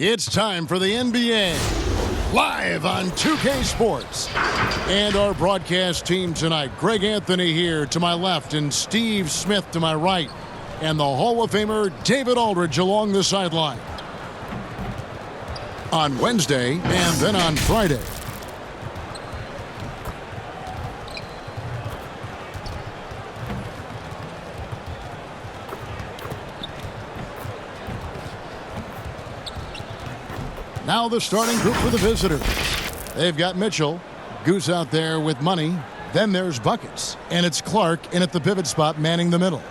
It's time for the NBA, live on 2K Sports. And our broadcast team tonight, Greg Anthony here to my left and Steve Smith to my right. And the Hall of Famer David Aldridge along the sideline. On Wednesday and then on Friday. Now the starting group for the visitors. They've got Mitchell, Goose out there with money. Then there's buckets. And it's Clark in at the pivot spot manning the middle.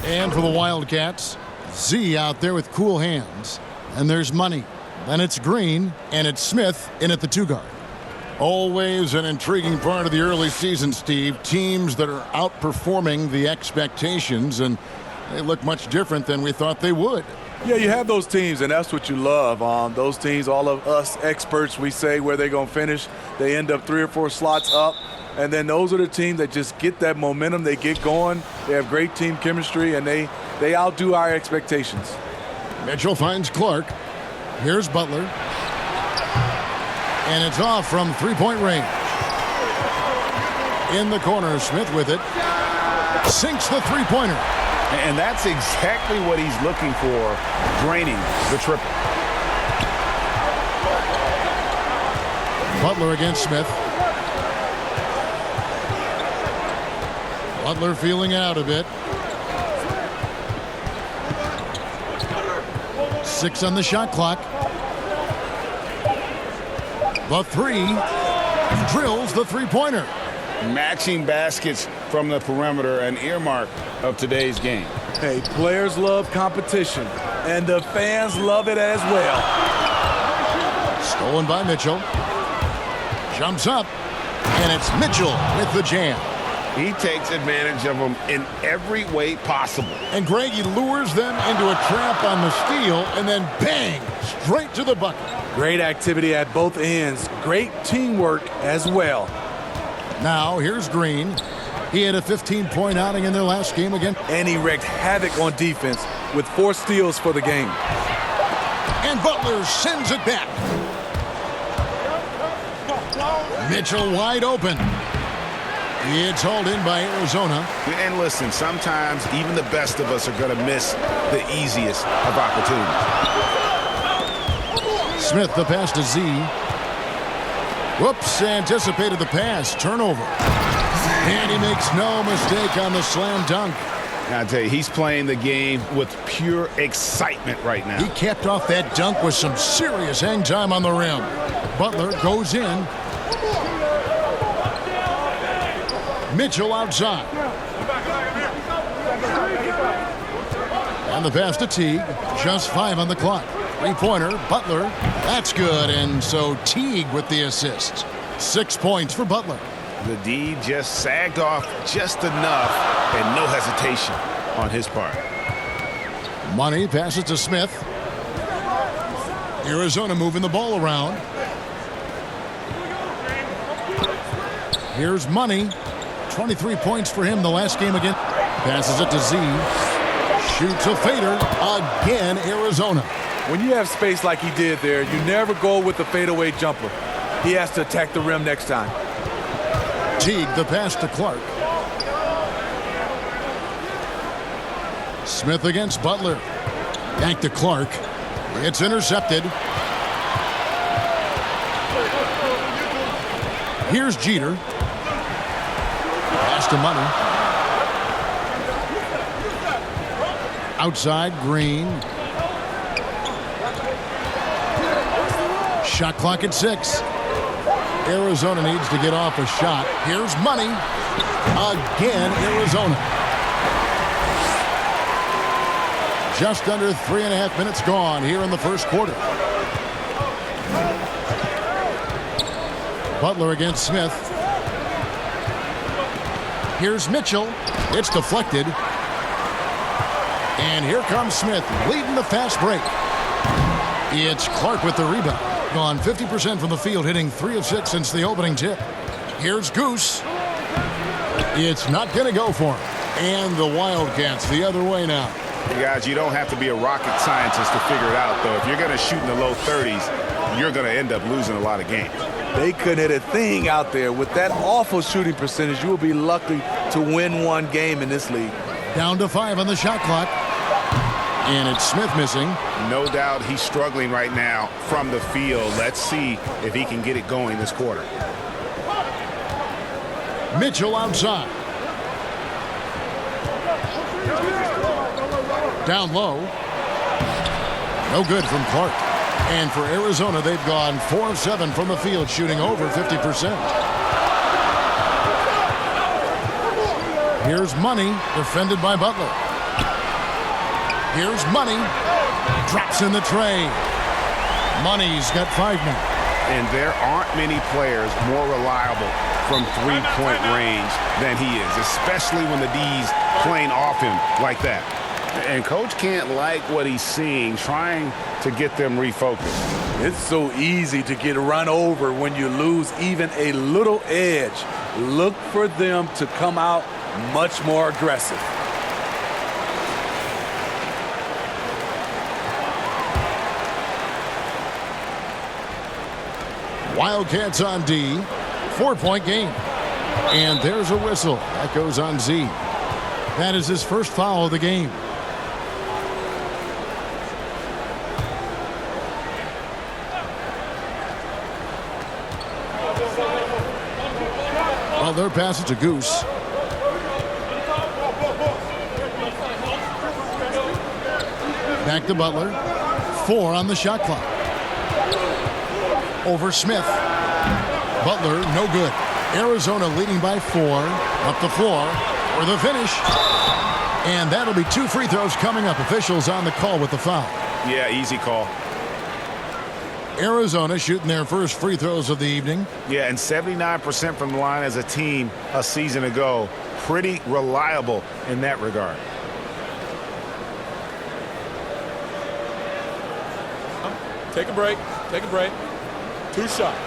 And for the Wildcats, Z out there with cool hands. And there's money. Then it's Green, and it's Smith in at the two guard. Always an intriguing part of the early season, Steve. Teams that are outperforming the expectations, and they look much different than we thought they would. Yeah, you have those teams, and that's what you love. Those teams, all of us experts, we say where they're going to finish. They end up 3 or 4 slots up, and then those are the teams that just get that momentum. They get going. They have great team chemistry, and they outdo our expectations. Mitchell finds Clark. Here's Butler. And it's off from three-point range. In the corner, Smith with it. Sinks the three-pointer. And that's exactly what he's looking for, draining the triple. Butler against Smith. Butler feeling out a bit. 6 on the shot clock. The three. Drills the three-pointer. Matching baskets from the perimeter, an earmark of today's game. Hey, players love competition, and the fans love it as well. Stolen by Mitchell. Jumps up, and it's Mitchell with the jam. He takes advantage of them in every way possible. And Greg, he lures them into a trap on the steal, and then bang, straight to the bucket. Great activity at both ends. Great teamwork as well. Now, here's Green. He had a 15-point outing in their last game again. And he wreaked havoc on defense with 4 steals for the game. And Butler sends it back. Mitchell wide open. It's hauled in by Arizona. And listen, sometimes even the best of us are going to miss the easiest of opportunities. Smith, the pass to Z. Whoops, anticipated the pass. Turnover. And he makes no mistake on the slam dunk. I tell you, he's playing the game with pure excitement right now. He capped off that dunk with some serious hang time on the rim. Butler goes in. Mitchell outside. And the pass to Teague. Just 5 on the clock. Three-pointer, Butler. That's good, and so Teague with the assist. 6 points for Butler. The D just sagged off just enough, and no hesitation on his part. Money passes to Smith. Arizona moving the ball around. Here's Money. 23 points for him the last game again. Passes it to Z. Shoots a fader. Again, Arizona. When you have space like he did there, you never go with the fadeaway jumper. He has to attack the rim next time. Teague, the pass to Clark. Smith against Butler. Back to Clark. It's intercepted. Here's Jeter. Pass to Money. Outside, Green. Shot clock at 6. Arizona needs to get off a shot. Here's Money. Again, Arizona. Just under 3.5 minutes gone here in the first quarter. Butler against Smith. Here's Mitchell. It's deflected. And here comes Smith leading the fast break. It's Clark with the rebound. Gone 50% from the field, hitting 3 of 6 since the opening tip. Here's Goose. It's not going to go for him. And the Wildcats the other way now. Guys, you don't have to be a rocket scientist to figure it out, though. If you're going to shoot in the low 30s, you're going to end up losing a lot of games. They couldn't hit a thing out there. With that awful shooting percentage, you will be lucky to win one game in this league. Down to 5 on the shot clock. And it's Smith missing. No doubt he's struggling right now from the field. Let's see if he can get it going this quarter. Mitchell outside. Down low. No good from Clark. And for Arizona, they've gone 4 of 7 from the field, shooting over 50%. Here's Money, defended by Butler. Here's Money. Drops in the tray. Money's got 5 now. And there aren't many players more reliable from three-point range than he is, especially when the D's playing off him like that. And Coach can't like what he's seeing, trying to get them refocused. It's so easy to get run over when you lose even a little edge. Look for them to come out much more aggressive. Wildcats on D. 4-point game. And there's a whistle. That goes on Z. That is his first foul of the game. Well, their pass it to Goose. Back to Butler. 4 on the shot clock. Over Smith. Butler, no good. Arizona leading by 4. Up the floor for the finish. And that'll be 2 free throws coming up. Officials on the call with the foul. Yeah, easy call. Arizona shooting their first free throws of the evening. Yeah, and 79% from the line as a team a season ago. Pretty reliable in that regard. Take a break. Take a break. 2 shots.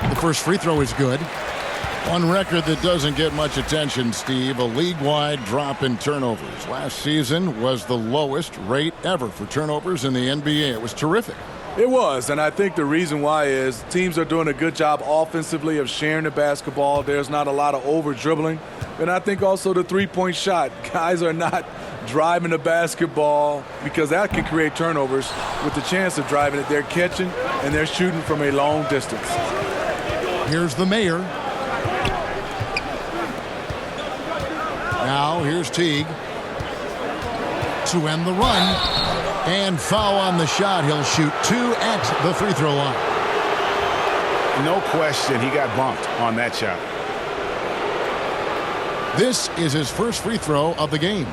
The first free throw is good. On record that doesn't get much attention, Steve, a league-wide drop in turnovers. Last season was the lowest rate ever for turnovers in the NBA. It was terrific. It was, and I think the reason why is teams are doing a good job offensively of sharing the basketball. There's not a lot of over-dribbling. And I think also the three-point shot. Guys are not driving the basketball because that can create turnovers. With the chance of driving it, they're catching and they're shooting from a long distance. Here's the mayor. Now here's Teague to end the run. And foul on the shot. He'll shoot 2 at the free throw line. No question he got bumped on that shot. This is his first free throw of the game.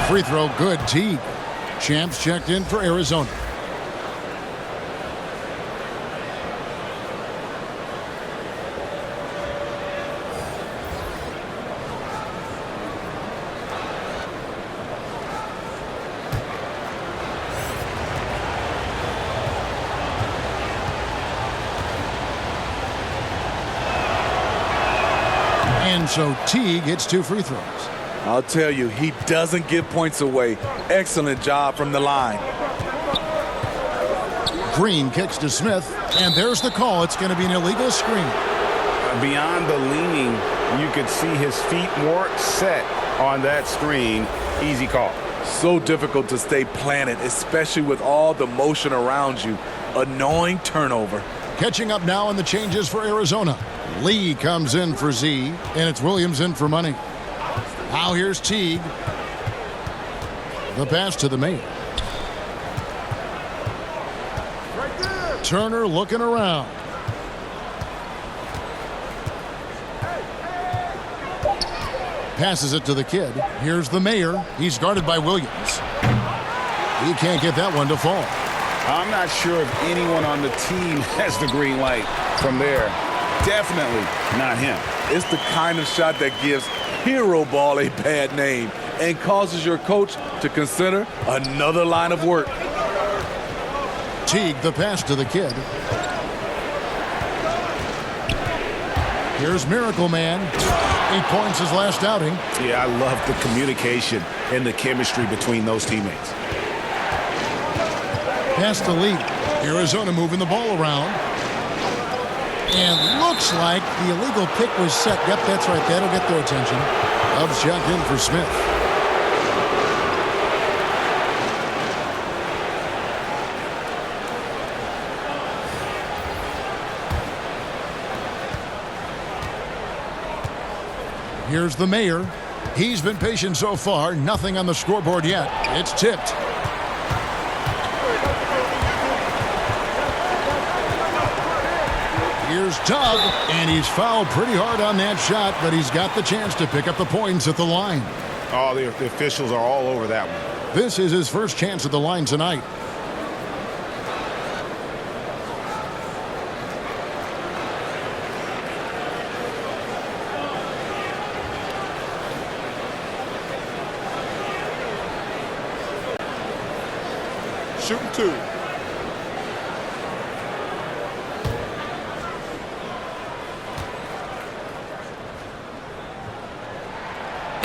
Free throw good. Teague. Champs checked in for Arizona. And so Teague hits 2 free throws. I'll tell you, he doesn't give points away. Excellent job from the line. Green kicks to Smith, and there's the call. It's going to be an illegal screen. Beyond the leaning, you could see his feet more set on that screen. Easy call. So difficult to stay planted, especially with all the motion around you. Annoying turnover. Catching up now on the changes for Arizona. Lee comes in for Z, and it's Williams in for Money. Now here's Teague. The pass to the main. Turner looking around. Passes it to the kid. Here's the mayor. He's guarded by Williams. He can't get that one to fall. I'm not sure if anyone on the team has the green light from there. Definitely not him. It's the kind of shot that gives hero ball a bad name and causes your coach to consider another line of work. Teague, the pass to the kid. Here's Miracle Man. 8 points his last outing. Yeah, I love the communication and the chemistry between those teammates. Pass to Lee. Arizona moving the ball around. And looks like the illegal pick was set. Yep, that's right. That'll get their attention. Up checked in for Smith. Here's the mayor. He's been patient so far. Nothing on the scoreboard yet. It's tipped. Here's Tubb, and he's fouled pretty hard on that shot, but he's got the chance to pick up the points at the line. Oh, the officials are all over that one. This is his first chance at the line tonight. Shooting 2.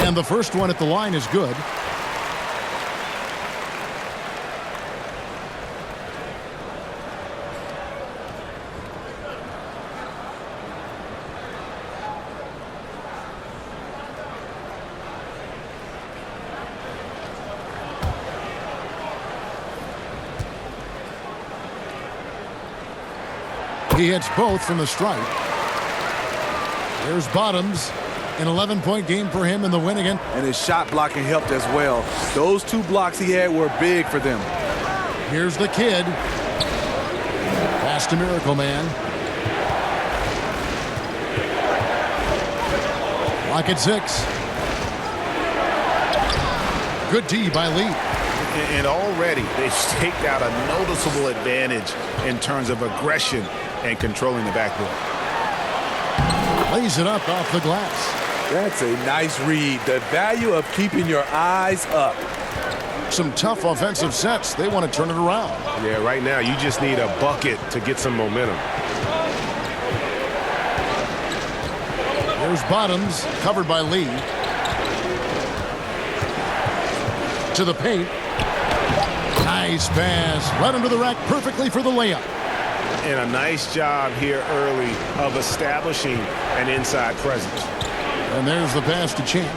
And the first one at the line is good. He hits both from the stripe. There's Bottoms. An 11-point game for him in the win again. And his shot blocking helped as well. Those 2 blocks he had were big for them. Here's the kid. Pass to Miracle Man. Clock at 6. Good D by Lee. And already they've staked out a noticeable advantage in terms of aggression and controlling the backboard. Lays it up off the glass. That's a nice read. The value of keeping your eyes up. Some tough offensive sets. They want to turn it around. Yeah, right now you just need a bucket to get some momentum. There's Bottoms, covered by Lee. To the paint. Nice pass. Right under the rack perfectly for the layup. And a nice job here early of establishing an inside presence. And there's the pass to Champ.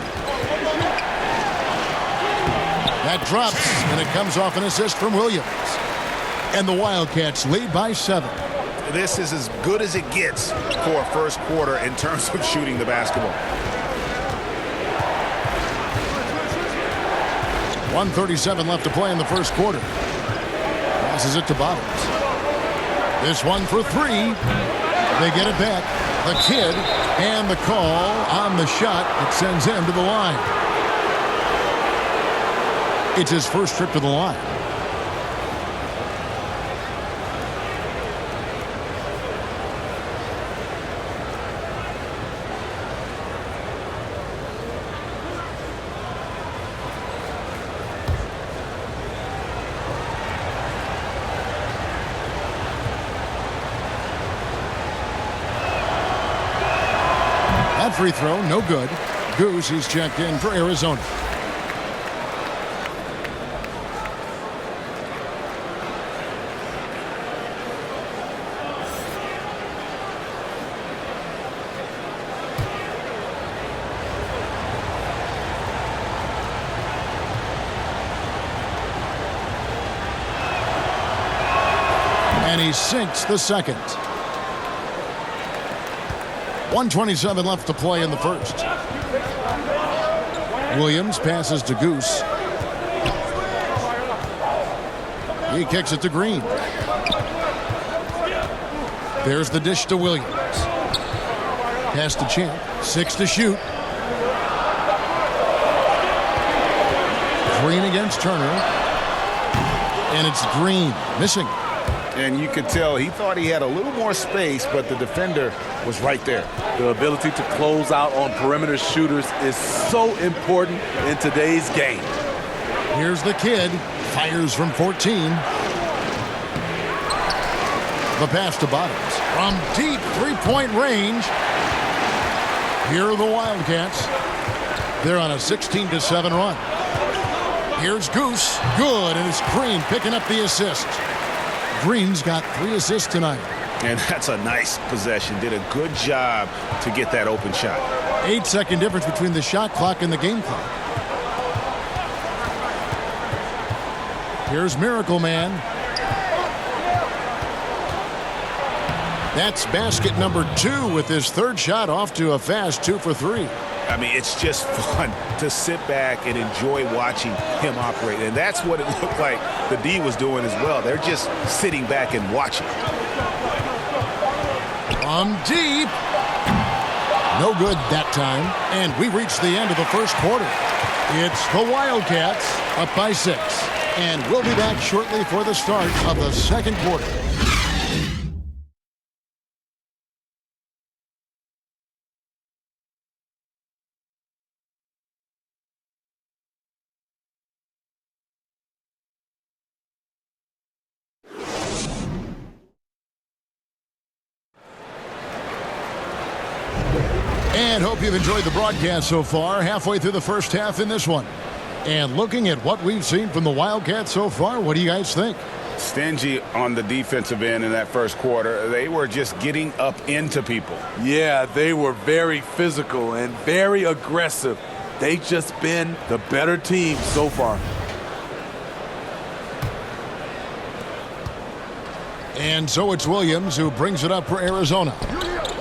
That drops, and it comes off an assist from Williams. And the Wildcats lead by 7. This is as good as it gets for a first quarter in terms of shooting the basketball. 1:37 left to play in the first quarter. Passes it to Bottoms. This one for 3. They get it back. The kid and the call on the shot that sends him to the line. It's his first trip to the line. That free throw, no good. Goose, he's checked in for Arizona. And he sinks the second. 1:27 left to play in the first. Williams passes to Goose. He kicks it to Green. There's the dish to Williams. Pass to Champ. 6 to shoot. Green against Turner. And it's Green missing. And you could tell he thought he had a little more space, but the defender was right there. The ability to close out on perimeter shooters is so important in today's game. Here's the kid. Fires from 14. The pass to Bottoms. From deep three-point range. Here are the Wildcats. They're on a 16-7 run. Here's Goose. Good, and it's Green picking up the assist. Green's got 3 assists tonight. And that's a nice possession. Did a good job to get that open shot. 8-second difference between the shot clock and the game clock. Here's Miracle Man. That's basket number 2 with his 3rd shot off to a fast 2 for 3. I mean, it's just fun to sit back and enjoy watching him operate. And that's what it looked like the D was doing as well. They're just sitting back and watching. From deep. No good that time. And we reached the end of the first quarter. It's the Wildcats up by 6. And we'll be back shortly for the start of the second quarter. And hope you've enjoyed the broadcast so far. Halfway through the first half in this one. And looking at what we've seen from the Wildcats so far, what do you guys think? Stingy on the defensive end in that first quarter. They were just getting up into people. Yeah, they were very physical and very aggressive. They've just been the better team so far. And so it's Williams who brings it up for Arizona.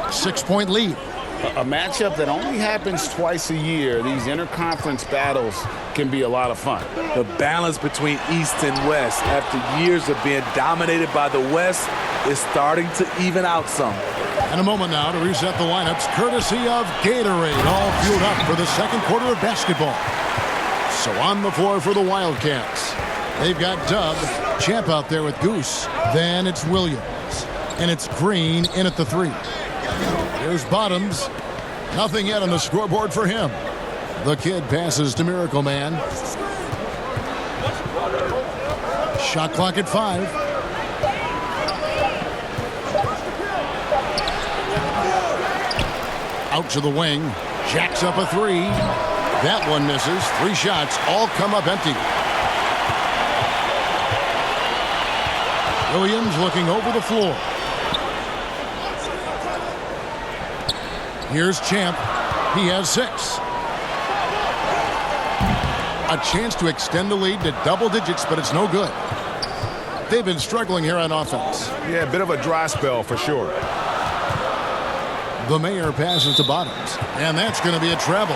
6-point lead. A matchup that only happens twice a year. These interconference battles can be a lot of fun. The balance between East and West after years of being dominated by the West is starting to even out some. And a moment now to reset the lineups courtesy of Gatorade, all fueled up for the second quarter of basketball. So on the floor for the Wildcats. They've got Dub, Champ out there with Goose. Then it's Williams. And it's Green in at the 3. Here's Bottoms. Nothing yet on the scoreboard for him. The kid passes to Miracle Man. Shot clock at 5. Out to the wing. Jacks up a 3. That one misses. 3 shots all come up empty. Williams looking over the floor. Here's Champ. He has 6. A chance to extend the lead to double digits, but it's no good. They've been struggling here on offense. Yeah, a bit of a dry spell for sure. The Mayor passes to Bottoms, and that's going to be a travel.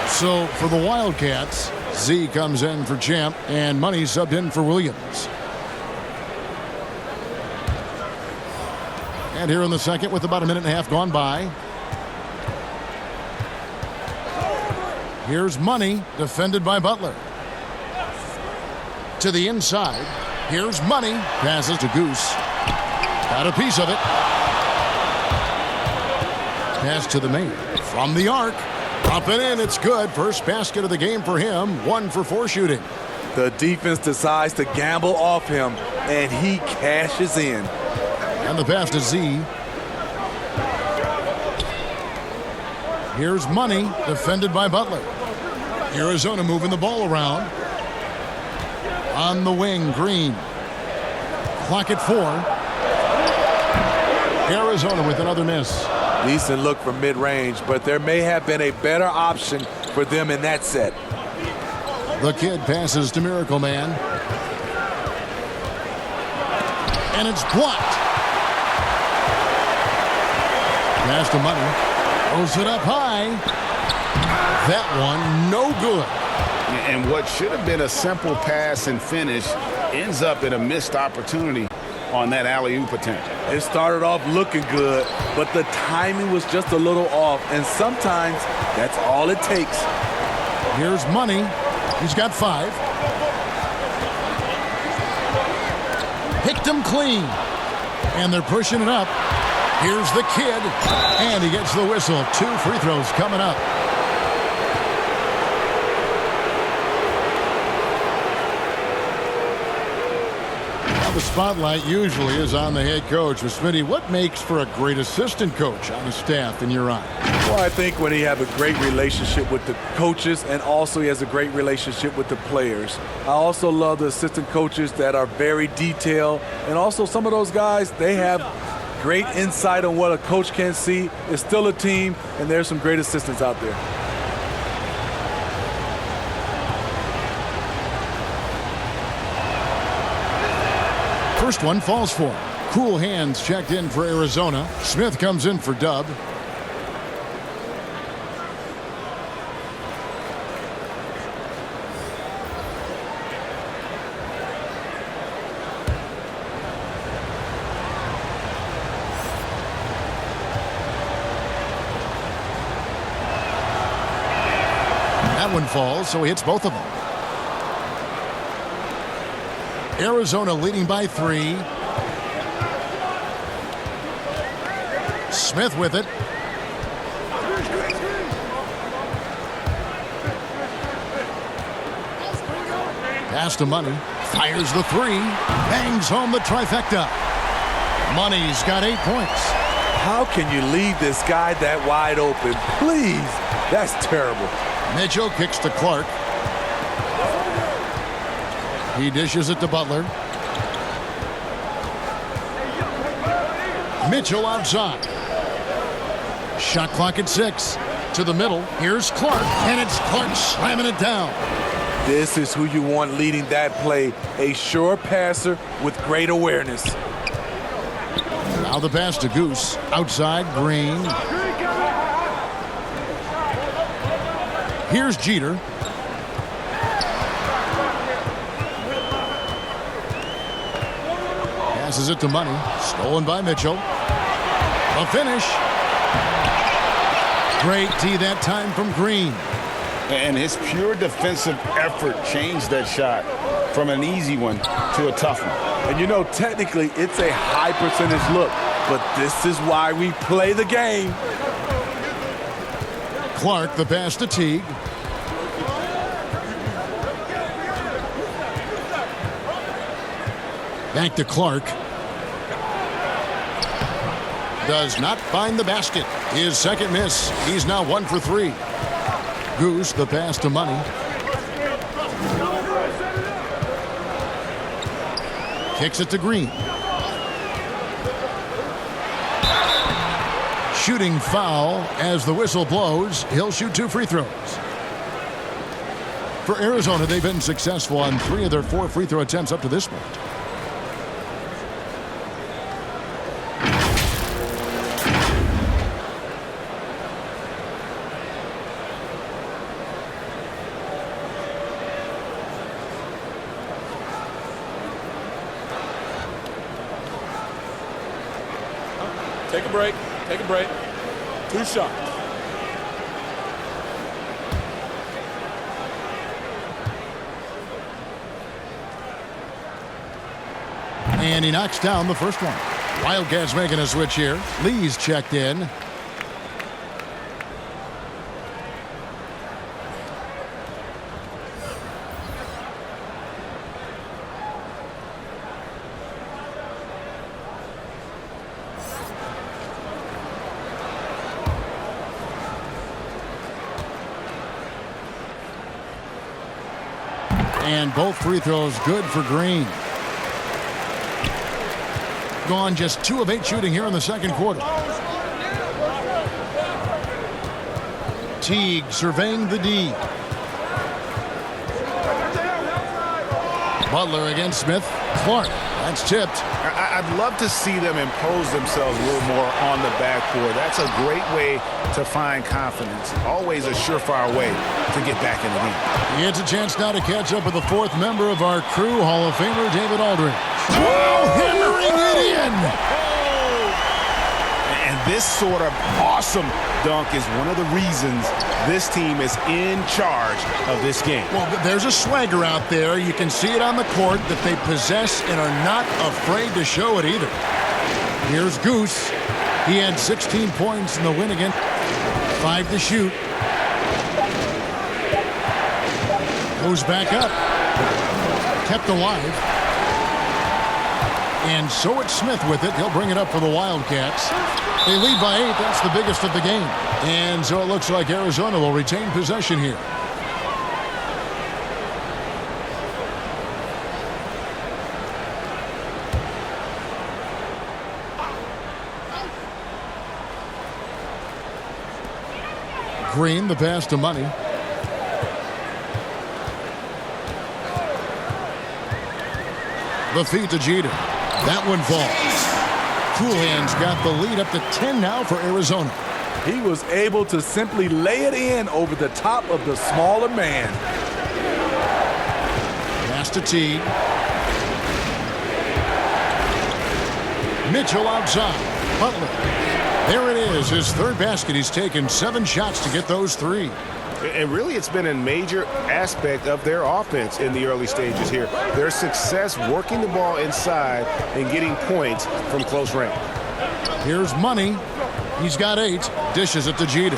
So for the Wildcats, Z comes in for Champ, and Money subbed in for Williams. And here in the second with about a minute and a half gone by. Here's Money, defended by Butler. To the inside. Here's Money. Passes to Goose. Got a piece of it. Pass to the Mayor. From the arc. Up and in. It's good. First basket of the game for him. 1 for 4 shooting. The defense decides to gamble off him, and he cashes in. And the pass to Z. Here's Money, defended by Butler. Arizona moving the ball around. On the wing, Green. Clock at 4. Arizona with another miss. Decent look from mid-range, but there may have been a better option for them in that set. The kid passes to Miracle Man. And it's blocked. Pass to Money. Throws it up high. That one, no good. And what should have been a simple pass and finish ends up in a missed opportunity. on that alley-oop attempt. It started off looking good, but the timing was just a little off, and sometimes that's all it takes. Here's Money. He's got 5. Picked him clean. And they're pushing it up. Here's the kid. And he gets the whistle. 2 free throws coming up. The spotlight usually is on the head coach. But Smitty, what makes for a great assistant coach on the staff in your eye? Well, I think when he has a great relationship with the coaches and also he has a great relationship with the players. I also love the assistant coaches that are very detailed. And also some of those guys, they have great insight on what a coach can't see. It's still a team, and there's some great assistants out there. First one falls for him. Cool Hands checked in for Arizona. Smith comes in for Dub. That one falls, so he hits both of them. Arizona leading by 3. Smith with it. Pass to Money. Fires the 3. Bangs home the trifecta. Money's got 8 points. How can you leave this guy that wide open? Please. That's terrible. Mitchell kicks to Clark. He dishes it to Butler. Mitchell outside. Shot clock at 6. To the middle. Here's Clark. And it's Clark slamming it down. This is who you want leading that play. A sure passer with great awareness. Now the pass to Goose. Outside, Green. Here's Jeter. Passes it to Money. Stolen by Mitchell. A finish. Great D that time from Green. And his pure defensive effort changed that shot from an easy one to a tough one. And you know, technically, it's a high percentage look, but this is why we play the game. Clark, the pass to Teague. Back to Clark. Does not find the basket. His second miss. He's now 1 for 3. Goose, the pass to Money. Kicks it to Green. Shooting foul as the whistle blows. He'll shoot 2 free throws. For Arizona, they've been successful on 3 of their 4 free throw attempts up to this point. Take a break. Take a break. 2 shots. And he knocks down the first one. Wildcats making a switch here. Lee's checked in. And both free throws good for Green. Gone just 2 of 8 shooting here in the second quarter. Teague surveying the D. Butler against Smith. Clark. That's tipped. I'd love to see them impose themselves a little more on the backcourt. That's a great way to find confidence. Always a surefire way to get back in the game. He gets a chance now to catch up with the 4th member of our crew, Hall of Famer David Aldridge. Wow, hammering it in. And this sort of awesome dunk is one of the reasons this team is in charge of this game. Well, there's a swagger out there. You can see it on the court that they possess and are not afraid to show it either. Here's Goose. He had 16 points in the win again. 5 to shoot. Goes back up. Kept alive. And so it's Smith with it. He'll bring it up for the Wildcats. They lead by 8. That's the biggest of the game. And so it looks like Arizona will retain possession here. Green, the pass to Money. The feed to Jeter. That one falls. Coolhand's got the lead up to 10 now for Arizona. He was able to simply lay it in over the top of the smaller man. Pass to T. Mitchell outside. Butler. There it is, his third basket. He's taken 7 shots to get those 3. And really, it's been a major aspect of their offense in the early stages here. Their success working the ball inside and getting points from close range. Here's Money. He's got 8. Dishes it to Jeter.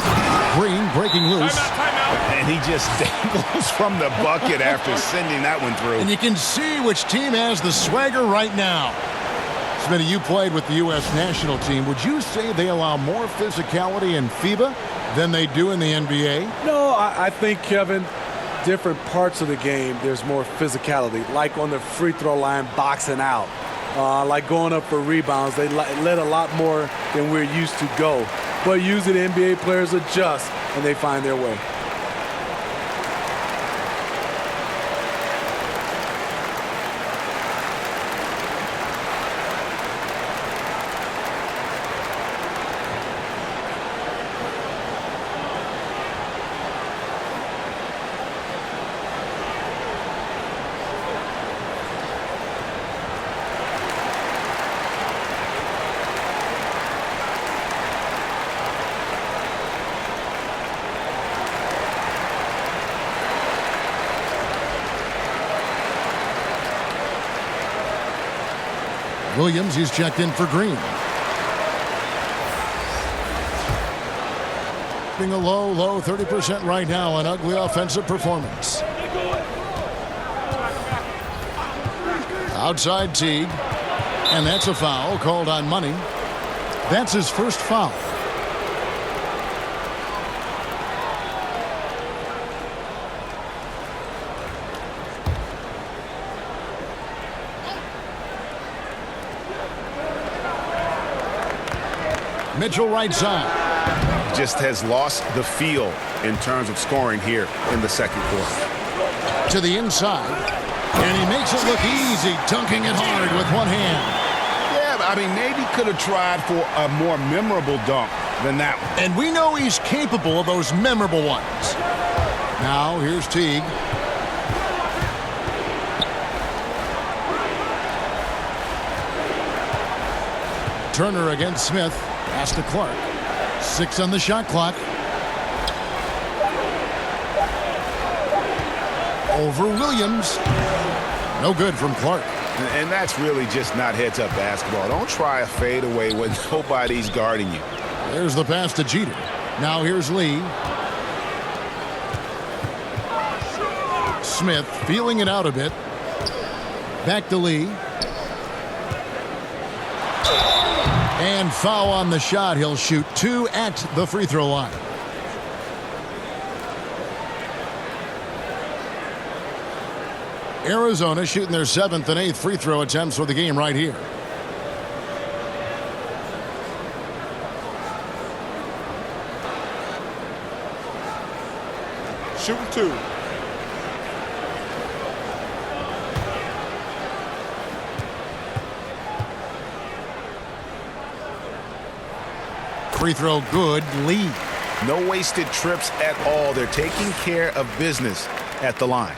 Green breaking loose. And he just dangles from the bucket after sending that one through. And you can see which team has the swagger right now. Smitty, you played with the U.S. national team. Would you say they allow more physicality in FIBA than they do in the NBA? No, I think, Kevin, different parts of the game, there's more physicality. Like on the free throw line, boxing out. Like going up for rebounds, they let a lot more than we're used to go. But usually the NBA players adjust and they find their way. Williams, he's checked in for Green. Being a low 30% right now, an ugly offensive performance. Outside Teague, and that's a foul called on Money. That's his first foul. Mitchell right side. Just has lost the feel in terms of scoring here in the second quarter. To the inside, and he makes it look easy, dunking it hard with one hand. Yeah, I mean, maybe could have tried for a more memorable dunk than that one. And we know he's capable of those memorable ones. Now, here's Teague. Turner against Smith. Pass to Clark. 6 on the shot clock. Over Williams. No good from Clark. And that's really just not heads-up basketball. Don't try a fadeaway when nobody's guarding you. There's the pass to Jeter. Now here's Lee. Smith feeling it out a bit. Back to Lee. And foul on the shot. He'll shoot 2 at the free throw line. Arizona shooting their 7th and 8th free throw attempts for the game right here. Shooting 2. Free throw good. Lee. No wasted trips at all. They're taking care of business at the line.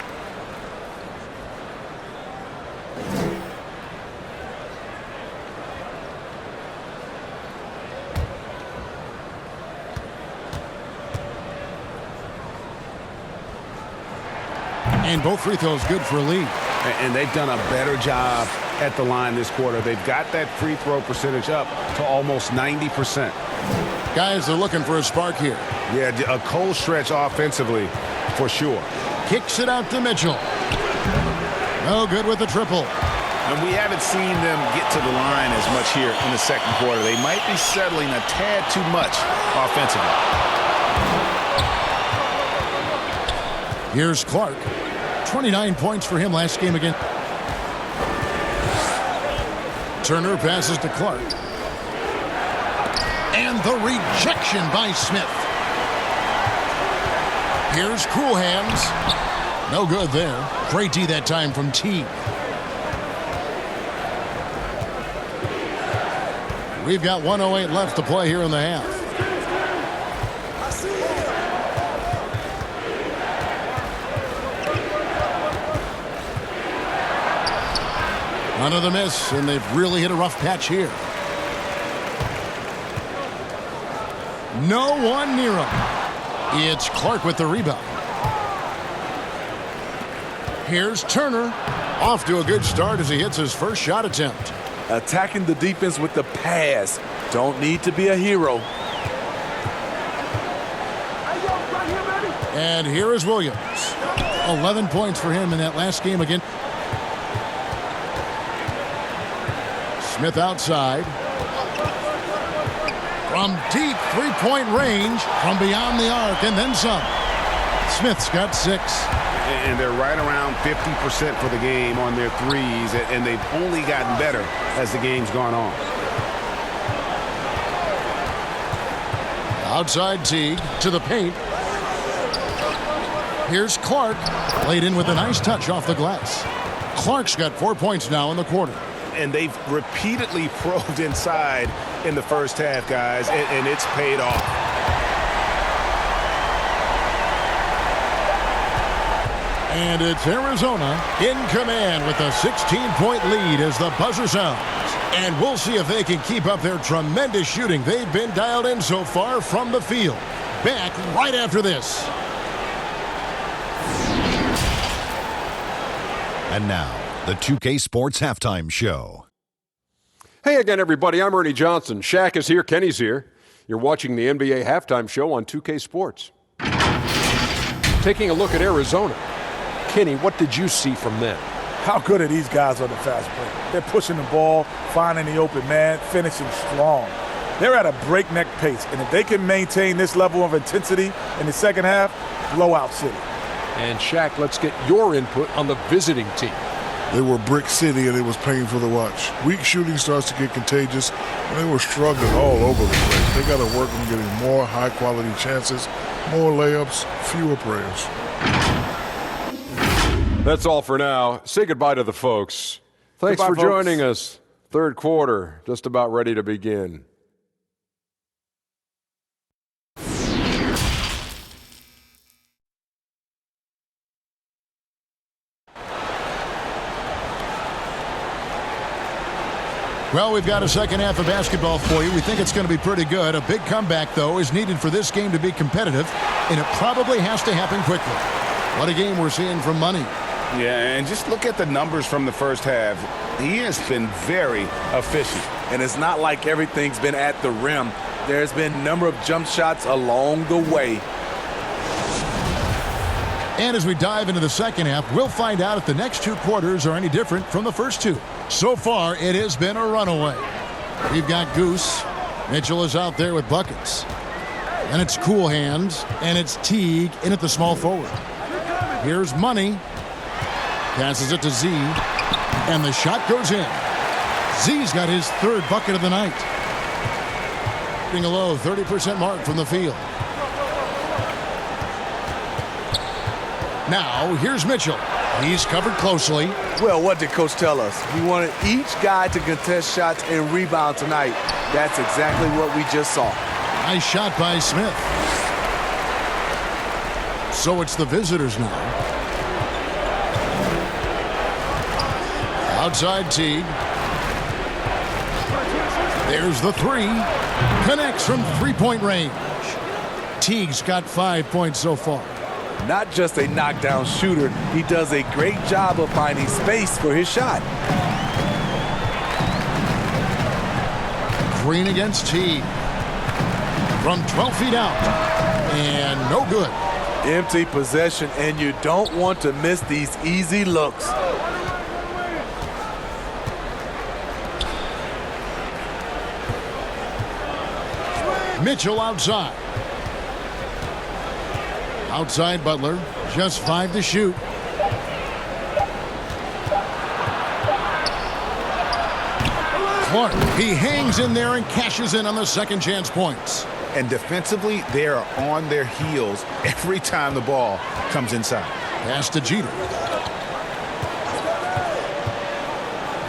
And both free throws good for a lead. And they've done a better job at the line this quarter. They've got that free throw percentage up to almost 90%. Guys, they're looking for a spark here. Yeah, a cold stretch offensively for sure. Kicks it out to Mitchell. No good with the triple. And we haven't seen them get to the line as much here in the second quarter. They might be settling a tad too much offensively. Here's Clark. 29 points for him last game again. Turner passes to Clark. And the rejection by Smith. Here's Cool Hands. No good there. Great D that time from Teague. We've got 1:08 left to play here in the half. Another miss, and they've really hit a rough patch here. No one near him. It's Clark with the rebound. Here's Turner. Off to a good start as he hits his first shot attempt. Attacking the defense with the pass. Don't need to be a hero. And here is Williams. 11 points for him in that last game again. Smith outside. From deep three-point range, from beyond the arc, and then some. Smith's got 6. And they're right around 50% for the game on their threes, and they've only gotten better as the game's gone on. Outside Teague to the paint. Here's Clark. Laid in with a nice touch off the glass. Clark's got 4 points now in the quarter. And they've repeatedly probed inside in the first half, guys, and it's paid off. And it's Arizona in command with a 16-point lead as the buzzer sounds. And we'll see if they can keep up their tremendous shooting. They've been dialed in so far from the field. Back right after this. And now, the 2K Sports Halftime Show. Hey again, everybody. I'm Ernie Johnson. Shaq is here. Kenny's here. You're watching the NBA Halftime Show on 2K Sports. Taking a look at Arizona. Kenny, what did you see from them? How good are these guys on the fast break? They're pushing the ball, finding the open man, finishing strong. They're at a breakneck pace, and if they can maintain this level of intensity in the second half, blowout city. And Shaq, let's get your input on the visiting team. They were brick city, and it was painful to watch. Weak shooting starts to get contagious, and they were struggling all over the place. They got to work on getting more high-quality chances, more layups, fewer prayers. That's all for now. Say goodbye to the folks. Thanks Goodbye, for joining us. Third quarter, just about ready to begin. Well, we've got a second half of basketball for you. We think it's going to be pretty good. A big comeback, though, is needed for this game to be competitive, and it probably has to happen quickly. What a game we're seeing from Money. Yeah, and just look at the numbers from the first half. He has been very efficient. And it's not like everything's been at the rim. There's been a number of jump shots along the way. And as we dive into the second half, we'll find out if the next 2 quarters are any different from the first 2. So far, it has been a runaway. We've got Goose. Mitchell is out there with buckets. And it's Cool Hands, and it's Teague in at the small forward. Here's Money. Passes it to Z, and the shot goes in. Z's got his 3rd bucket of the night. Hitting a low 30% mark from the field. Now, here's Mitchell. He's covered closely. Well, what did Coach tell us? He wanted each guy to contest shots and rebound tonight. That's exactly what we just saw. Nice shot by Smith. So it's the visitors now. Outside Teague. There's the 3. Connects from 3-point range. Teague's got 5 points so far. Not just a knockdown shooter, he does a great job of finding space for his shot. Green against T. From 12 feet out. And no good. Empty possession, and you don't want to miss these easy looks. Mitchell outside. Outside Butler. Just 5 to shoot. Clark, he hangs in there and cashes in on the second chance points. And defensively, they are on their heels every time the ball comes inside. Pass to Jeter.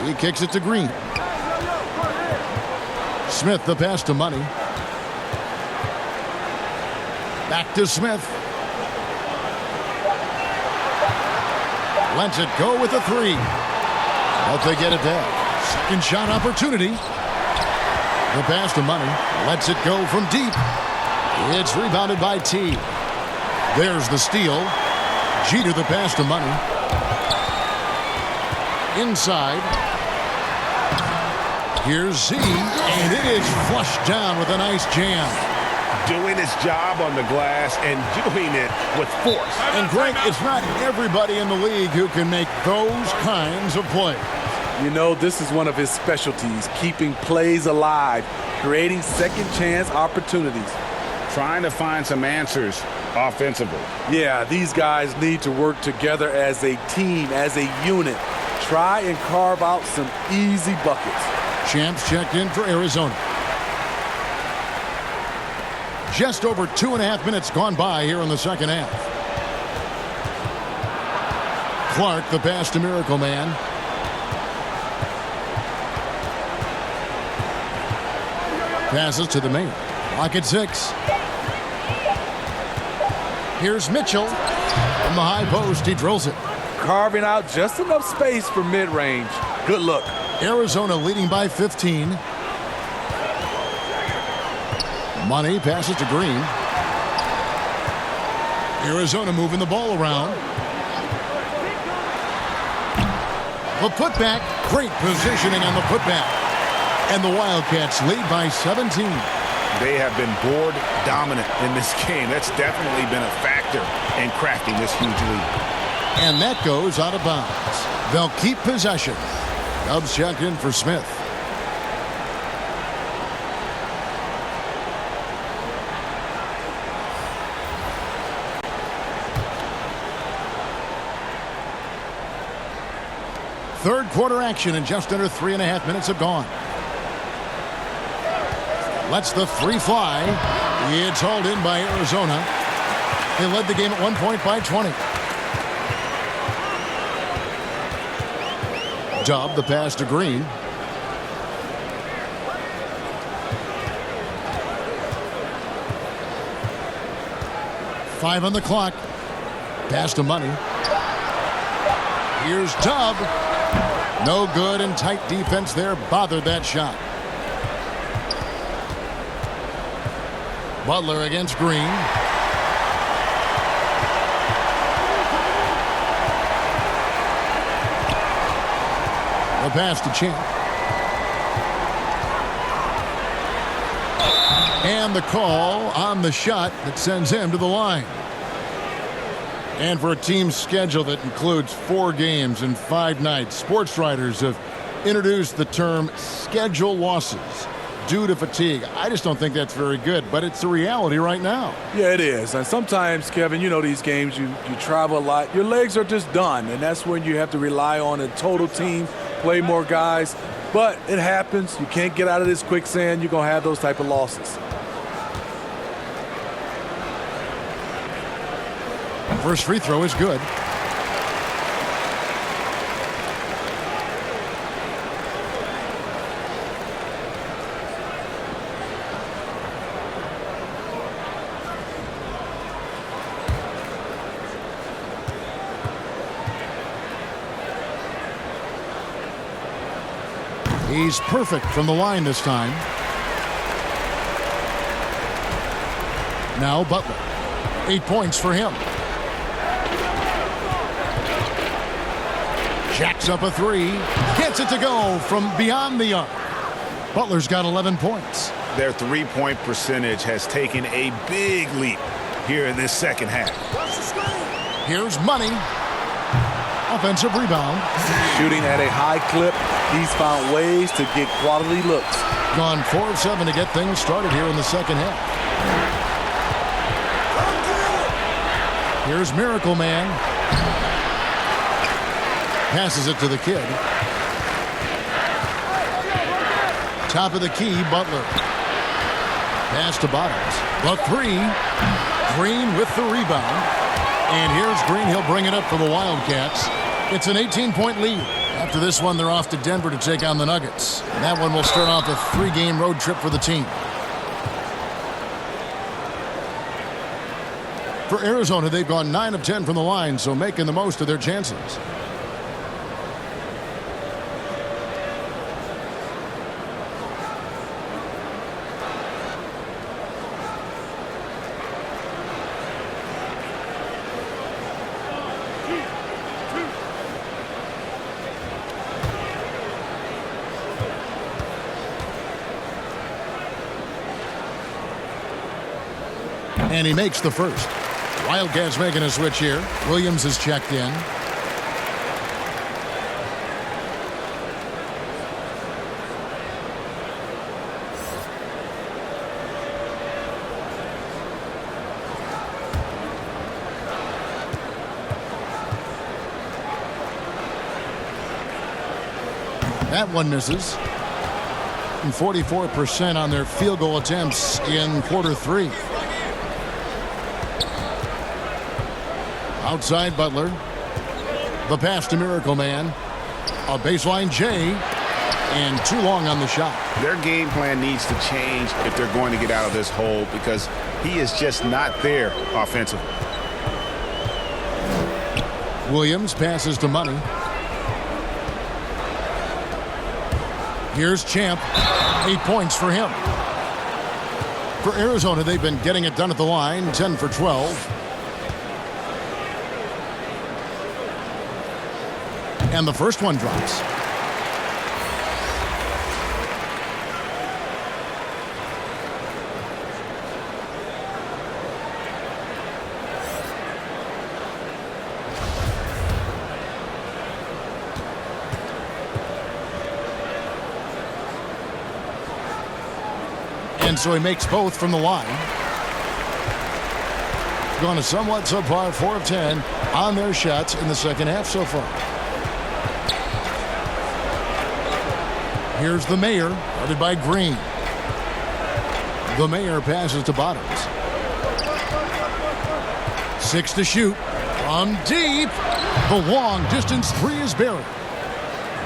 He kicks it to Green. Smith, the pass to Money. Back to Smith. Lets it go with a 3. But they get it back. Second shot opportunity. The pass to Money. Lets it go from deep. It's rebounded by T. There's the steal. Jeter the pass to Money. Inside. Here's Z. And it is flushed down with a nice jam. Doing his job on the glass and doing it with force. And Greg, it's not everybody in the league who can make those kinds of plays. You know, this is one of his specialties, keeping plays alive, creating second chance opportunities. Trying to find some answers offensively. Yeah, these guys need to work together as a team, as a unit. Try and carve out some easy buckets. Champs checked in for Arizona. Just over 2.5 minutes gone by here in the second half. Clark, the pass to Miracle Man. Passes to the main. Clock at 6. Here's Mitchell. From the high post, he drills it. Carving out just enough space for mid-range. Good look. Arizona leading by 15. Money passes to Green. Arizona moving the ball around. The putback. Great positioning on the putback. And the Wildcats lead by 17. They have been board dominant in this game. That's definitely been a factor in crafting this huge lead. And that goes out of bounds. They'll keep possession. Dubs checked in for Smith. Third quarter action and just under 3.5 minutes have gone. Lets the 3 fly. It's hauled in by Arizona. They led the game at 1 point by 20. Dub the pass to Green. Five on the clock. Pass to Money. Here's Dub. No good, and tight defense there bothered that shot. Butler against Green. The pass to Champ. And the call on the shot that sends him to the line. And for a team schedule that includes 4 games and 5 nights, sports writers have introduced the term schedule losses due to fatigue. I just don't think that's very good, but it's a reality right now. Yeah, it is. And sometimes, Kevin, you know these games, you travel a lot. Your legs are just done, and that's when you have to rely on a total team, play more guys. But it happens. You can't get out of this quicksand. You're going to have those type of losses. First free throw is good. He's perfect from the line this time. Now Butler. 8 points for him. Jacks up a three. Gets it to go from beyond the arc. Butler's got 11 points. Their three-point percentage has taken a big leap here in this second half. Here's Money. Offensive rebound. Shooting at a high clip. He's found ways to get quality looks. Gone 4 of 7 to get things started here in the second half. Here's Miracle Man. Passes it to the kid. Top of the key, Butler. Pass to Bottoms. The three. Green with the rebound. And here's Green. He'll bring it up for the Wildcats. It's an 18-point lead. After this one, they're off to Denver to take on the Nuggets. And that one will start off a 3-game road trip for the team. For Arizona, they've gone 9 of 10 from the line, so making the most of their chances. And he makes the first. Wildcats making a switch here. Williams is checked in. That one misses. And 44% on their field goal attempts in quarter 3. Outside Butler. The pass to Miracle Man. A baseline J. And too long on the shot. Their game plan needs to change if they're going to get out of this hole because he is just not there offensively. Williams passes to Money. Here's Champ. 8 points for him. For Arizona, they've been getting it done at the line. 10 for 12. And the first one drops. And so he makes both from the line. Gone a somewhat subpar 4 of 10 on their shots in the second half so far. Here's the Mayor, guarded by Green. The Mayor passes to Bottoms. 6 to shoot. From deep. The long distance 3 is buried.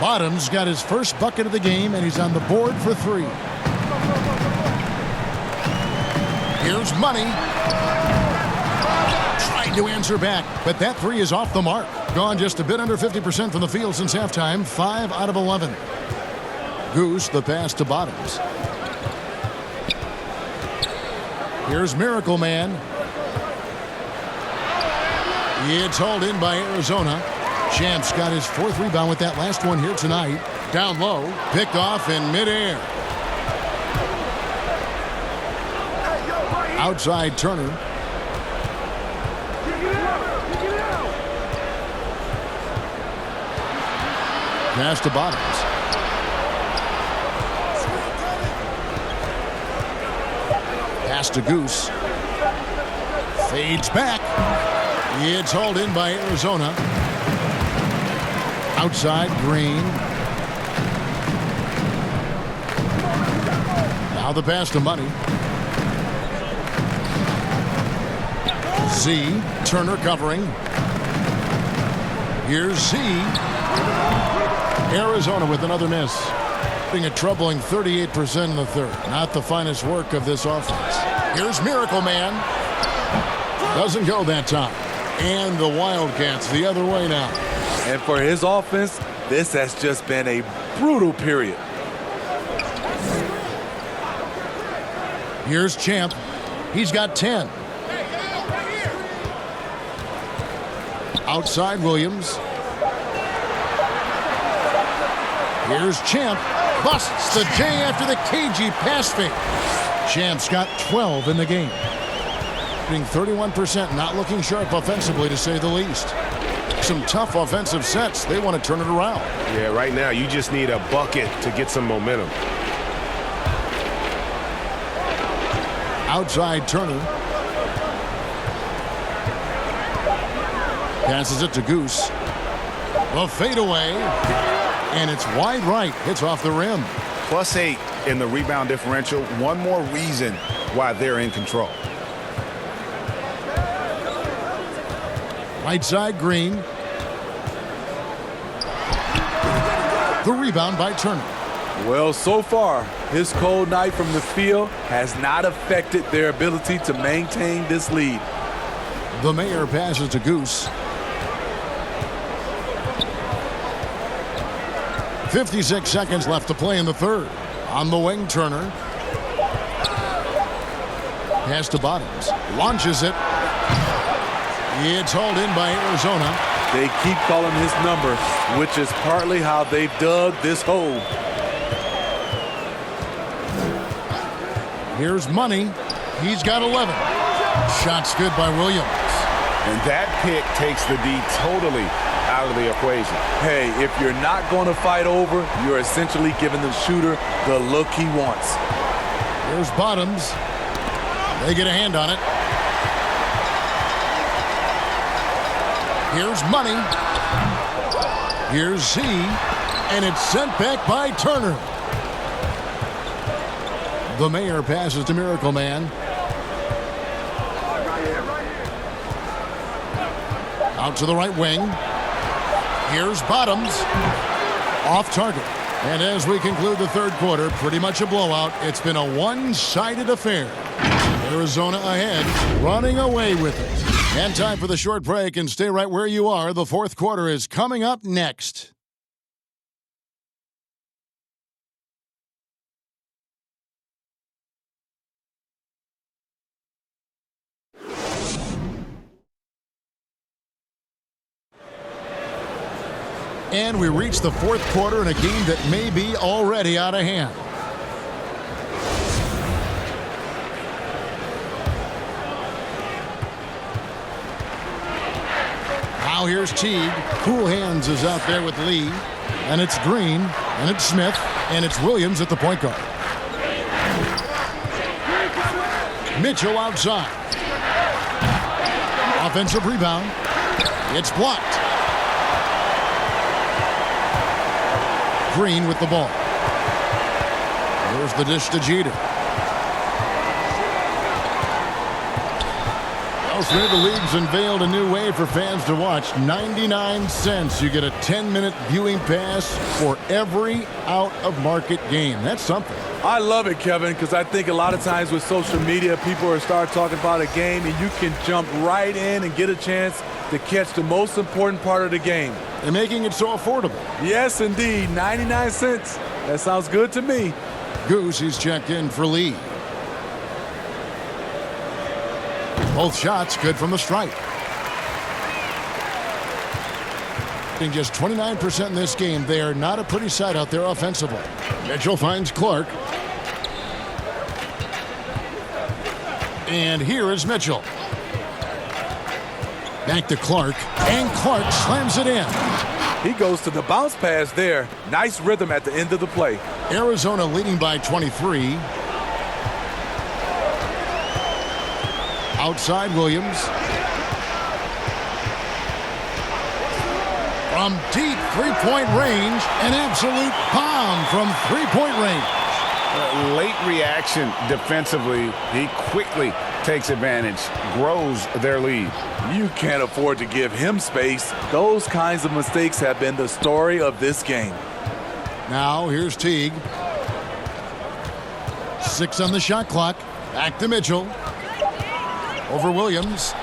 Bottoms got his first bucket of the game, and he's on the board for 3. Here's Money. Trying to answer back, but that 3 is off the mark. Gone just a bit under 50% from the field since halftime. 5 out of 11. Goose, the pass to Bottoms. Here's Miracle Man. It's hauled in by Arizona. Champ's got his 4th rebound with that last one here tonight. Down low, picked off in midair. Outside Turner. Pass to Bottoms. Pass to Goose. Fades back. It's hauled in by Arizona. Outside Green. Now the pass to Money. Z. Turner covering. Here's Z. Arizona with another miss. A troubling 38% in the third. Not the finest work of this offense. Here's Miracle Man. Doesn't go that time. And the Wildcats the other way now. And for his offense, this has just been a brutal period. Here's Champ. He's got 10. Outside Williams. Here's Champ. Busts the J after the cagey pass fake. Champ's got 12 in the game. Being 31%, not looking sharp offensively, to say the least. Some tough offensive sets. They want to turn it around. Yeah, right now you just need a bucket to get some momentum. Outside Turner. Passes it to Goose. The fadeaway. And it's wide right. Hits off the rim. +8 in the rebound differential. One more reason why they're in control. Right side Green. The rebound by Turner. Well, so far, his cold night from the field has not affected their ability to maintain this lead. The Mayor passes to Goose. 56 seconds left to play in the third. On the wing, Turner. Pass to Bottoms. Launches it. It's hauled in by Arizona. They keep calling his number, which is partly how they've dug this hole. Here's Money. He's got 11. Shot's good by Williams. And that pick takes the D totally out of the equation. Hey, if you're not going to fight over, you're essentially giving the shooter the look he wants. Here's Bottoms. They get a hand on it. Here's Money. Here's Z. And it's sent back by Turner. The Mayor passes to Miracle Man. Out to the right wing. Here's Bottoms. Off target. And as we conclude the third quarter, pretty much a blowout. It's been a one-sided affair. Arizona ahead, running away with it. And time for the short break, and stay right where you are. The fourth quarter is coming up next. And we reach the fourth quarter in a game that may be already out of hand. Now here's Teague. Cool Hands is out there with Lee. And it's Green. And it's Smith. And it's Williams at the point guard. Mitchell outside. Offensive rebound. It's blocked. Green with the ball. There's the dish to Jeter. Elsewhere, the league's unveiled a new way for fans to watch. 99 cents. You get a 10-minute viewing pass for every out-of-market game. That's something. I love it, Kevin, because I think a lot of times with social media, people are start talking about a game, and you can jump right in and get a chance to catch the most important part of the game. They're making it so affordable. Yes, indeed. 99 cents. That sounds good to me. Goose, he's checked in for Lee. Both shots good from the stripe. Just 29% in this game. They are not a pretty sight out there offensively. Mitchell finds Clark. And here is Mitchell. Back to Clark. And Clark slams it in. He goes to the bounce pass there. Nice rhythm at the end of the play. Arizona leading by 23. Outside Williams. From deep three-point range, an absolute bomb from three-point range. Late reaction defensively. He quickly takes advantage, grows their lead. You can't afford to give him space. Those kinds of mistakes have been the story of this game. Now here's Teague. 6 on the shot clock. Back to Mitchell. Over Williams.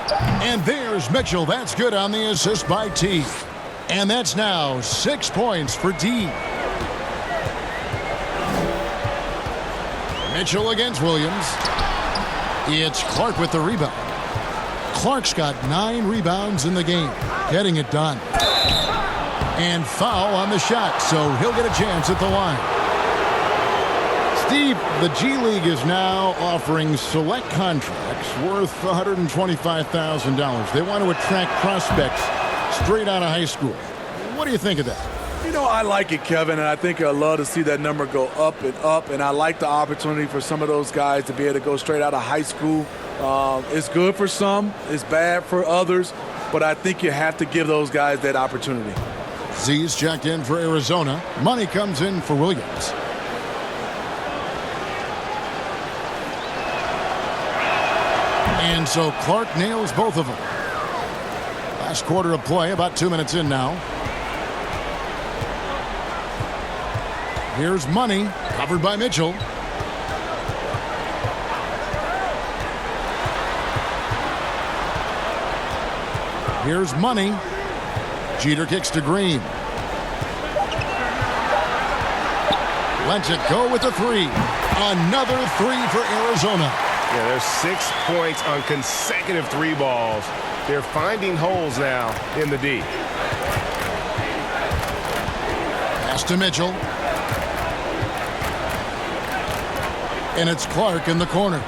And there's Mitchell. That's good on the assist by Teague. And that's now 6 points for Teague. Mitchell against Williams. It's Clark with the rebound. Clark's got 9 rebounds in the game. Getting it done. And foul on the shot, so he'll get a chance at the line. Steve, the G League is now offering select contracts worth $125,000. They want to attract prospects straight out of high school. What do you think of that? You know, I like it, Kevin, and I think I'd love to see that number go up and up, and I like the opportunity for some of those guys to be able to go straight out of high school. It's good for some, it's bad for others, but I think you have to give those guys that opportunity. Z's checked in for Arizona. Money comes in for Williams. And so Clark nails both of them. Last quarter of play, about 2 minutes in now. Here's Money, covered by Mitchell. Here's Money. Jeter kicks to Green. Lets it go with the three. Another three for Arizona. Yeah, there's 6 points on consecutive 3 balls. They're finding holes now in the D. Pass to Mitchell. And it's Clark in the corner.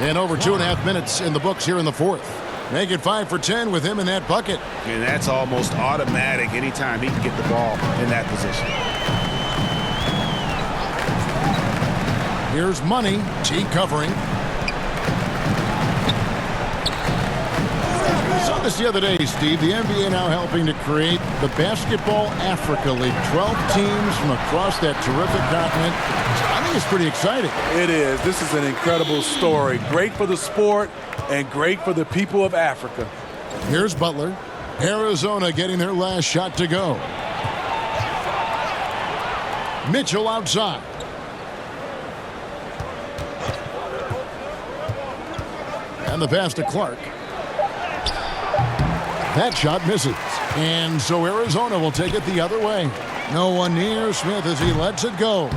And over 2.5 minutes in the books here in the fourth. Make it 5 for 10 with him in that bucket. And that's almost automatic anytime he can get the ball in that position. Here's Money. T covering. Saw this the other day, Steve. The NBA now helping to create the Basketball Africa League. 12 teams from across that terrific continent. I think it's pretty exciting. It is. This is an incredible story. Great for the sport and great for the people of Africa. Here's Butler. Arizona getting their last shot to go. Mitchell outside. And the pass to Clark. That shot misses. And so Arizona will take it the other way. No one near Smith as he lets it go.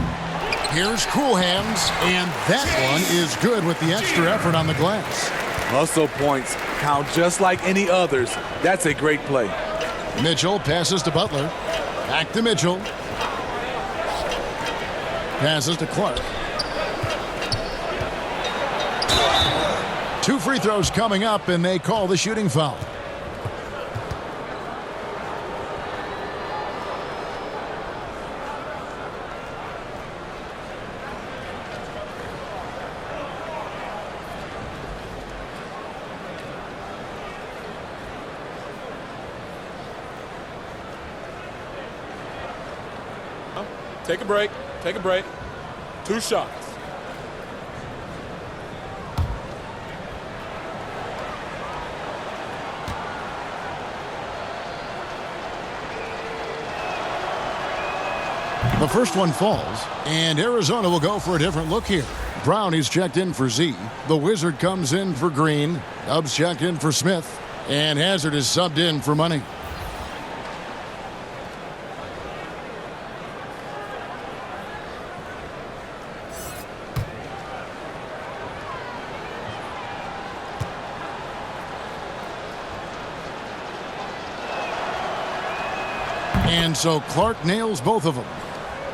Here's Cool Hands, and that one is good with the extra effort on the glass. Hustle points count just like any others. That's a great play. Mitchell passes to Butler. Back to Mitchell. Passes to Clark. 2 free throws coming up, and they call the shooting foul. Take a break. Take a break. 2 shots. The first one falls, and Arizona will go for a different look here. Brown is checked in for Z. The Wizard comes in for Green. Dubs checked in for Smith. And Hazard is subbed in for Money. And so Clark nails both of them.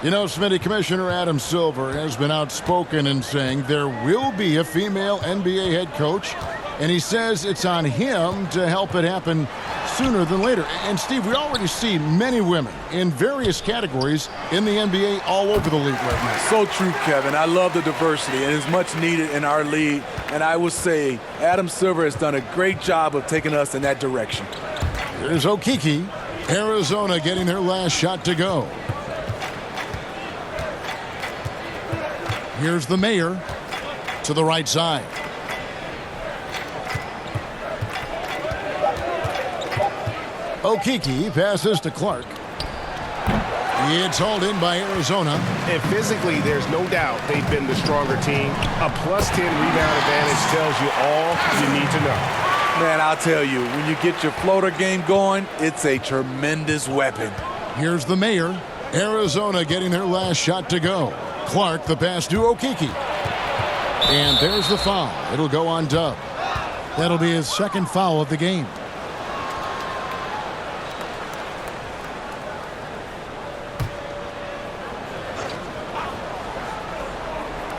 You know, Smitty, Commissioner Adam Silver has been outspoken in saying there will be a female NBA head coach, and he says it's on him to help it happen sooner than later. And, Steve, we already see many women in various categories in the NBA all over the league right now. So true, Kevin. I love the diversity, and it's much needed in our league. And I would say Adam Silver has done a great job of taking us in that direction. Here's Okeke. Arizona getting their last shot to go. Here's the Mayor to the right side. Okeke passes to Clark. It's hauled in by Arizona. And physically, there's no doubt they've been the stronger team. A +10 rebound advantage tells you all you need to know. Man, I'll tell you, when you get your floater game going, it's a tremendous weapon. Here's the Mayor. Arizona getting their last shot to go. Clark, the pass to Okeke. And there's the foul. It'll go on Dub. That'll be his second foul of the game.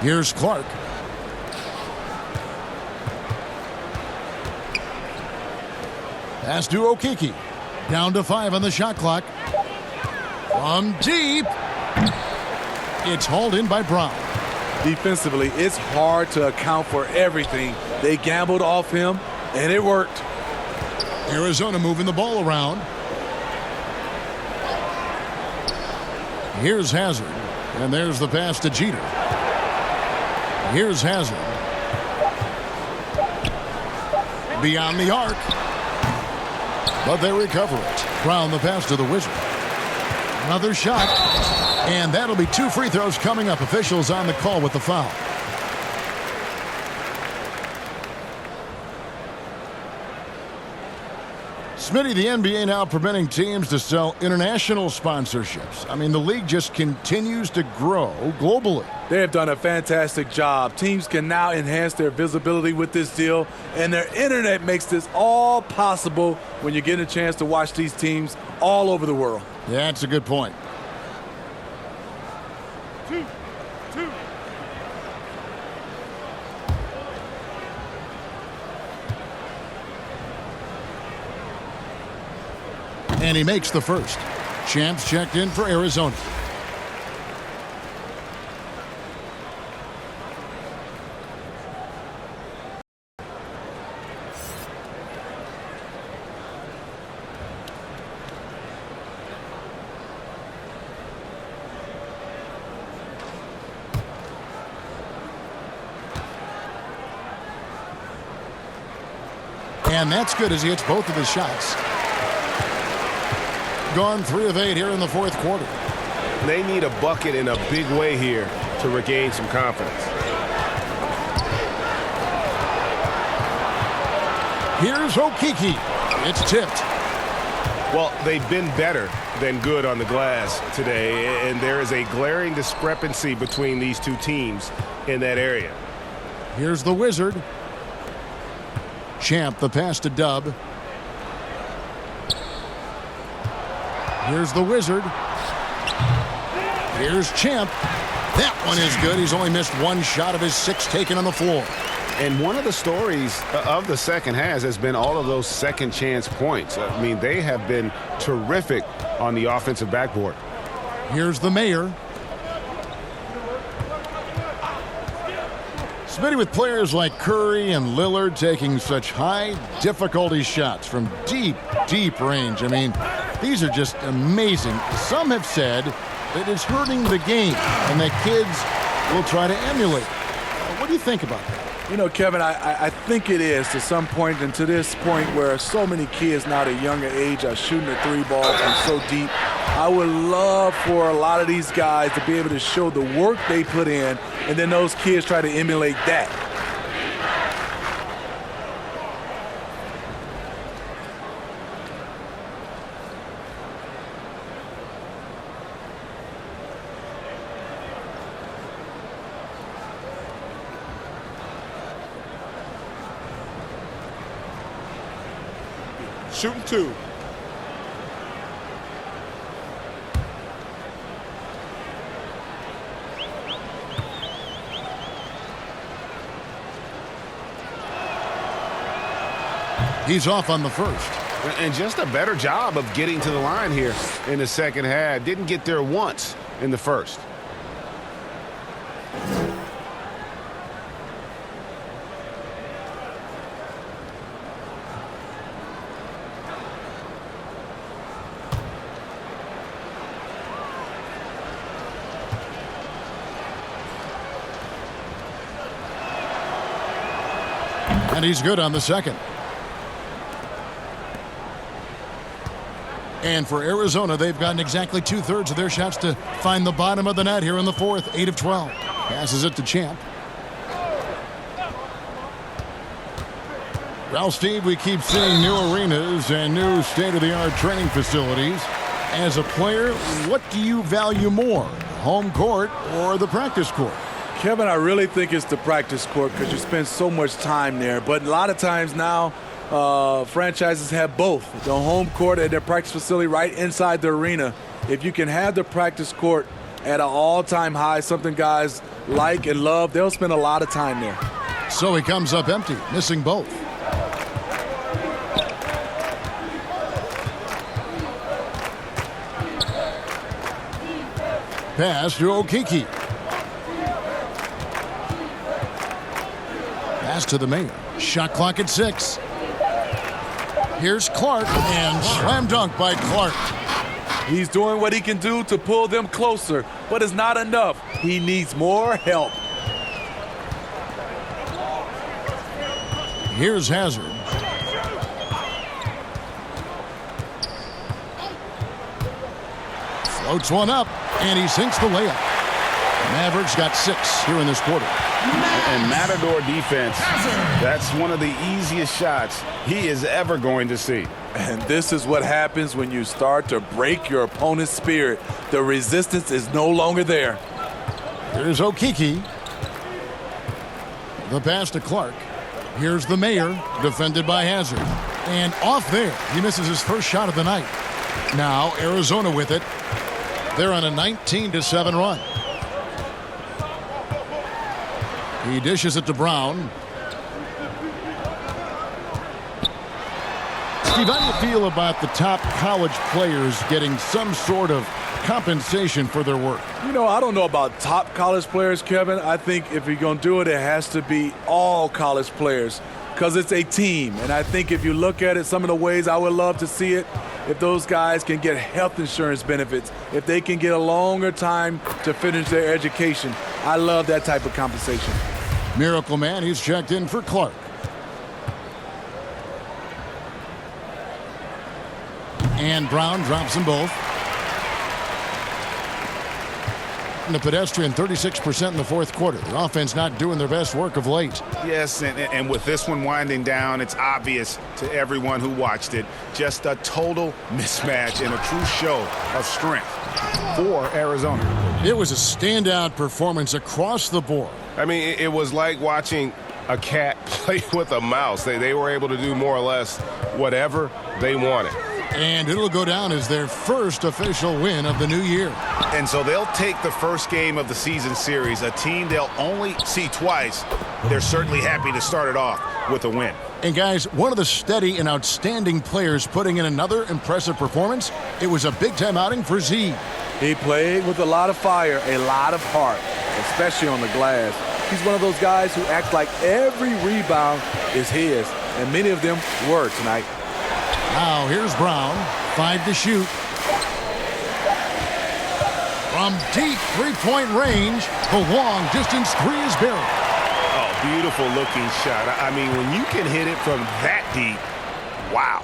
Here's Clark. Pass to Okeke. Down to 5 on the shot clock. From deep. It's hauled in by Brown. Defensively, it's hard to account for everything. They gambled off him, and it worked. Arizona moving the ball around. Here's Hazard. And there's the pass to Jeter. Here's Hazard. Beyond the arc. But they recover it. Brown the pass to the Wizard. Another shot. And that'll be 2 free throws coming up. Officials on the call with the foul. Smitty, the NBA now permitting teams to sell international sponsorships. I mean, the league just continues to grow globally. They have done a fantastic job. Teams can now enhance their visibility with this deal, and their internet makes this all possible when you get a chance to watch these teams all over the world. Yeah, that's a good point. Two. And he makes the first. Champs checked in for Arizona. And that's good as he hits both of his shots. Gone 3 of 8 here in the fourth quarter. They need a bucket in a big way here to regain some confidence. Here's Okeke. It's tipped. Well, they've been better than good on the glass today, and there is a glaring discrepancy between these two teams in that area. Here's the Wizard. Champ, the pass to Dub. Here's the Wizard. Here's Champ. That one is good. He's only missed 1 shot of his 6 taken on the floor. And one of the stories of the second half has been all of those second chance points. I mean, they have been terrific on the offensive backboard. Here's the Mayor. Smitty, with players like Curry and Lillard taking such high difficulty shots from deep, deep range. I mean, these are just amazing. Some have said that it's hurting the game and that kids will try to emulate. What do you think about that? You know, Kevin, I think it is to some point, and to this point where so many kids now at a younger age are shooting the 3 ball from so deep. I would love for a lot of these guys to be able to show the work they put in, and then those kids try to emulate that. Shooting 2. He's off on the first. And just a better job of getting to the line here in the second half. Didn't get there once in the first. And he's good on the second. And for Arizona, they've gotten exactly 2/3 of their shots to find the bottom of the net here in the fourth. 8 of 12. Passes it to Champ. Well, Steve, we keep seeing new arenas and new state-of-the-art training facilities. As a player, what do you value more, home court or the practice court? Kevin, I really think it's the practice court because you spend so much time there. But a lot of times now, franchises have both, the home court and their practice facility right inside the arena. If you can have the practice court at an all-time high, something guys like and love. They'll spend a lot of time there. So he comes up empty, missing both. Pass to Okeke. Pass to the Mayor. Shot clock at 6. Here's Clark, and slam dunk by Clark. He's doing what he can do to pull them closer, but it's not enough. He needs more help. Here's Hazard. Floats one up, and he sinks the layup. Mavericks got 6 here in this quarter. And Matador defense, that's one of the easiest shots he is ever going to see. And this is what happens when you start to break your opponent's spirit. The resistance is no longer there. Here's Okeke. The pass to Clark. Here's the Mayor, defended by Hazard. And off there, he misses his first shot of the night. Now Arizona with it. They're on a 19-7 run. He dishes it to Brown. Steve, how do you feel about the top college players getting some sort of compensation for their work? You know, I don't know about top college players, Kevin. I think if you're going to do it, it has to be all college players because it's a team. And I think if you look at it, some of the ways I would love to see it, if those guys can get health insurance benefits, if they can get a longer time to finish their education. I love that type of compensation. Miracle Man, he's checked in for Clark. And Brown drops them both. And the pedestrian 36% in the fourth quarter. The offense not doing their best work of late. Yes, and with this one winding down, it's obvious to everyone who watched it. Just a total mismatch and a true show of strength for Arizona. It was a standout performance across the board. I mean, it was like watching a cat play with a mouse. They were able to do more or less whatever they wanted. And it'll go down as their first official win of the new year. And so they'll take the first game of the season series, a team they'll only see twice. They're certainly happy to start it off with a win. And guys, one of the steady and outstanding players putting in another impressive performance. It was a big-time outing for Z. He played with a lot of fire, a lot of heart, especially on the glass. He's one of those guys who acts like every rebound is his, and many of them were tonight. Now here's Brown, 5 to shoot. From deep three-point range, the long distance three is buried. Oh, beautiful looking shot. I mean, when you can hit it from that deep, wow.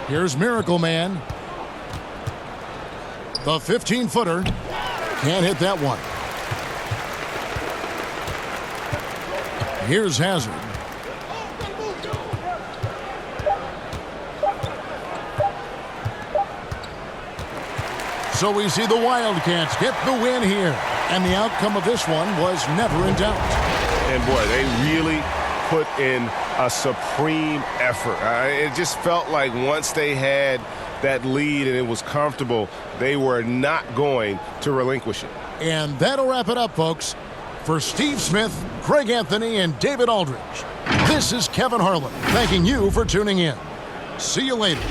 Here's Miracle Man. The 15-footer. Can't hit that one. Here's Hazard. So we see the Wildcats get the win here. And the outcome of this one was never in doubt. And boy, they really put in a supreme effort. It just felt like once they had that lead and it was comfortable, they were not going to relinquish it. And that'll wrap it up, folks. For Steve Smith, Craig Anthony, and David Aldridge, this is Kevin Harlan thanking you for tuning in. See you later.